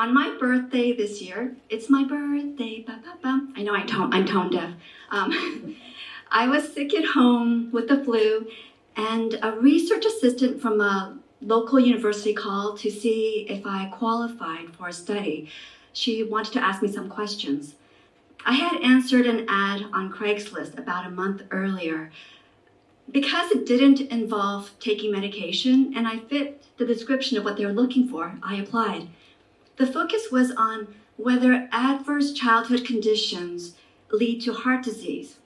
On my birthday this year, it's my birthday, ba, ba, ba. I know I'm tone deaf. I was sick at home with the flu, and a research assistant from a local university called to see if I qualified for a study. She wanted to ask me some questions. I had answered an ad on Craigslist about a month earlier. Because it didn't involve taking medication and I fit the description of what they were looking for, I applied. The focus was on whether adverse childhood conditions lead to heart disease.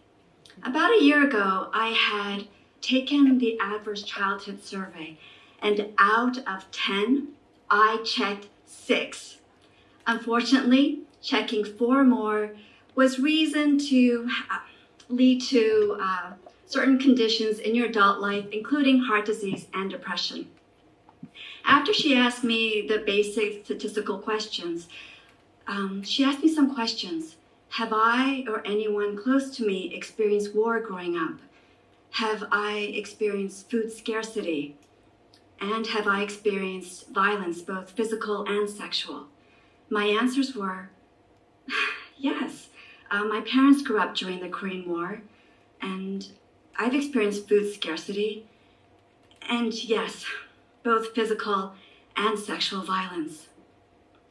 About a year ago, I had taken the adverse childhood survey, and out of 10, I checked 6. Unfortunately, checking 4 more was reason to lead to certain conditions in your adult life, including heart disease and depression. After she asked me the basic statistical questions, she asked me some questions. Have I or anyone close to me experienced war growing up? Have I experienced food scarcity? And have I experienced violence, both physical and sexual? My answers were, yes. My parents grew up during the Korean War, and I've experienced food scarcity, and yes, both physical and sexual violence.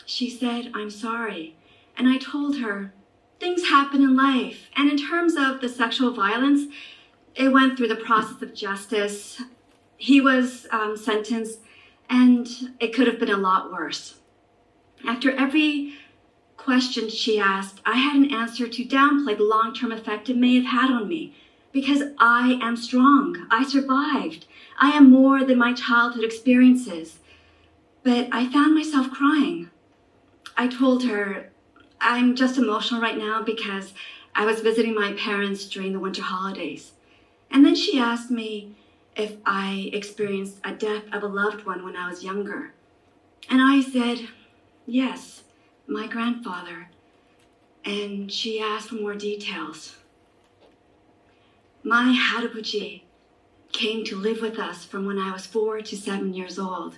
She said, I'm sorry, and I told her, things happen in life, and in terms of the sexual violence, it went through the process of justice. He was sentenced, and it could have been a lot worse. After every question she asked, I had an answer to downplay the long-term effect it may have had on me, because I am strong. I survived. I am more than my childhood experiences. But I found myself crying. I told her, I'm just emotional right now because I was visiting my parents during the winter holidays. And then she asked me if I experienced a death of a loved one when I was younger. And I said, yes, my grandfather. And she asked for more details. My Harabuji came to live with us from when I was 4 to 7 years old.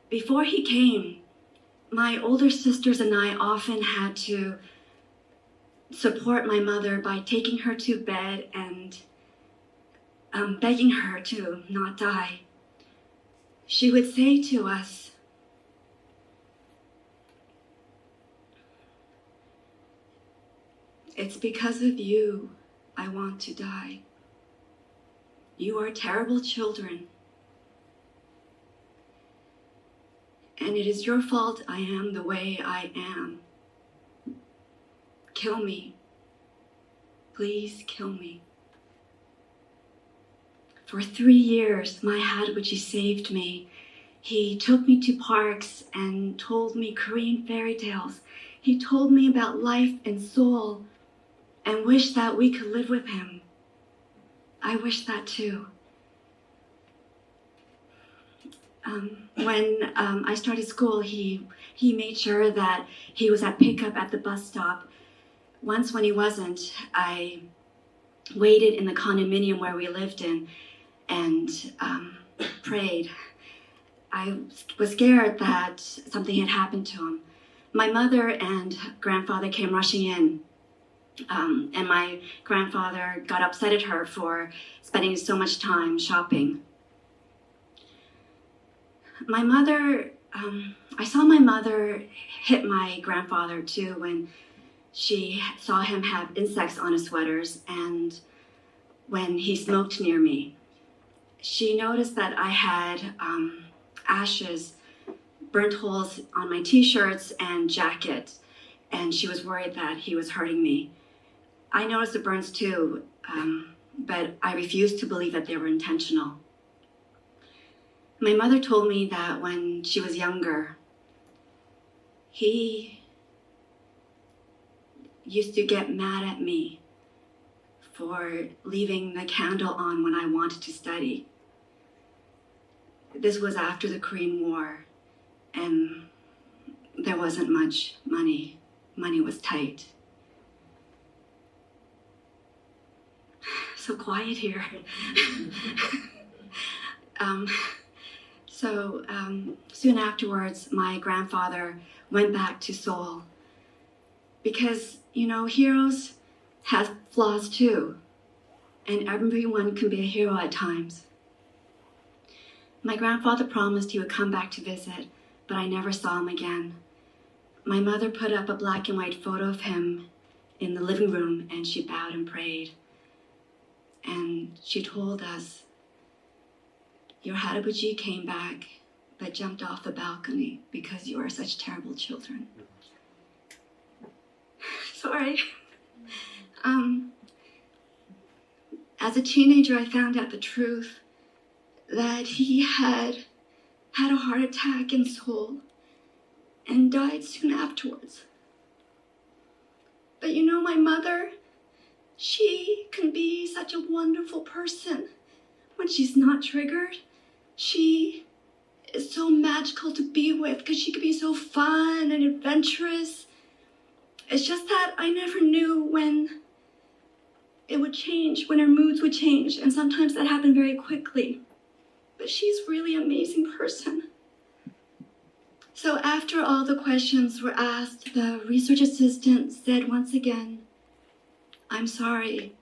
Before he came, my older sisters and I often had to support my mother by taking her to bed and begging her to not die. She would say to us, it's because of you I want to die. You are terrible children. And it is your fault I am the way I am. Kill me. Please kill me. For 3 years, my Harabuji saved me. He took me to parks and told me Korean fairy tales. He told me about life and soul and wished that we could live with him. I wish that too. When I started school, he made sure that he was at pickup at the bus stop. Once when he wasn't, I waited in the condominium where we lived in and prayed. I was scared that something had happened to him. My mother and grandfather came rushing in. And my grandfather got upset at her for spending so much time shopping. My mother, I saw my mother hit my grandfather too when she saw him have insects on his sweaters and when he smoked near me. She noticed that I had ashes, burnt holes on my t-shirts and jacket, and she was worried that he was hurting me. I noticed the burns too, but I refused to believe that they were intentional. My mother told me that when she was younger, he used to get mad at me for leaving the candle on when I wanted to study. This was after the Korean War, and there wasn't much money. Money was tight. So quiet here. So soon afterwards, my grandfather went back to Seoul because, heroes have flaws too, and everyone can be a hero at times. My grandfather promised he would come back to visit, but I never saw him again. My mother put up a black and white photo of him in the living room, and she bowed and prayed. And she told us, "Your Harabuji came back, but jumped off the balcony because you are such terrible children." Sorry. As a teenager, I found out the truth that he had a heart attack in Seoul and died soon afterwards. But my mother, she can be such a wonderful person. When she's not triggered, she is so magical to be with because she could be so fun and adventurous. It's just that I never knew when it would change, when her moods would change, and sometimes that happened very quickly. But she's really an amazing person. So after all the questions were asked, the research assistant said once again, "I'm sorry."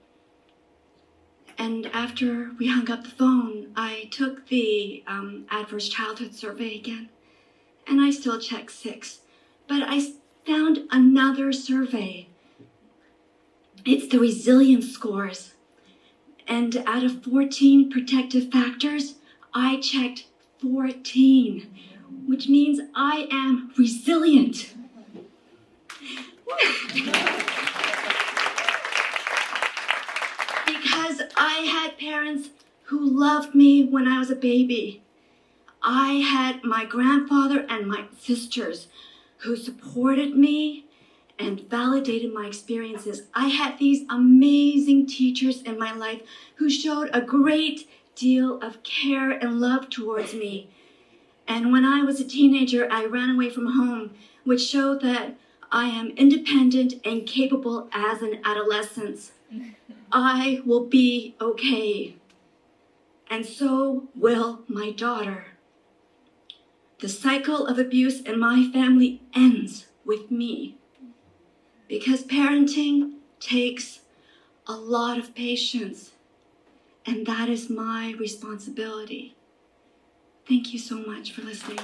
And after we hung up the phone, I took the adverse childhood survey again, and I still checked 6. But I found another survey. It's the resilience scores. And out of 14 protective factors, I checked 14, which means I am resilient. Because I had parents who loved me when I was a baby. I had my grandfather and my sisters who supported me and validated my experiences. I had these amazing teachers in my life who showed a great deal of care and love towards me. And when I was a teenager, I ran away from home, which showed that I am independent and capable as an adolescent. I will be okay. And so will my daughter. The cycle of abuse in my family ends with me. Because parenting takes a lot of patience, and that is my responsibility. Thank you so much for listening.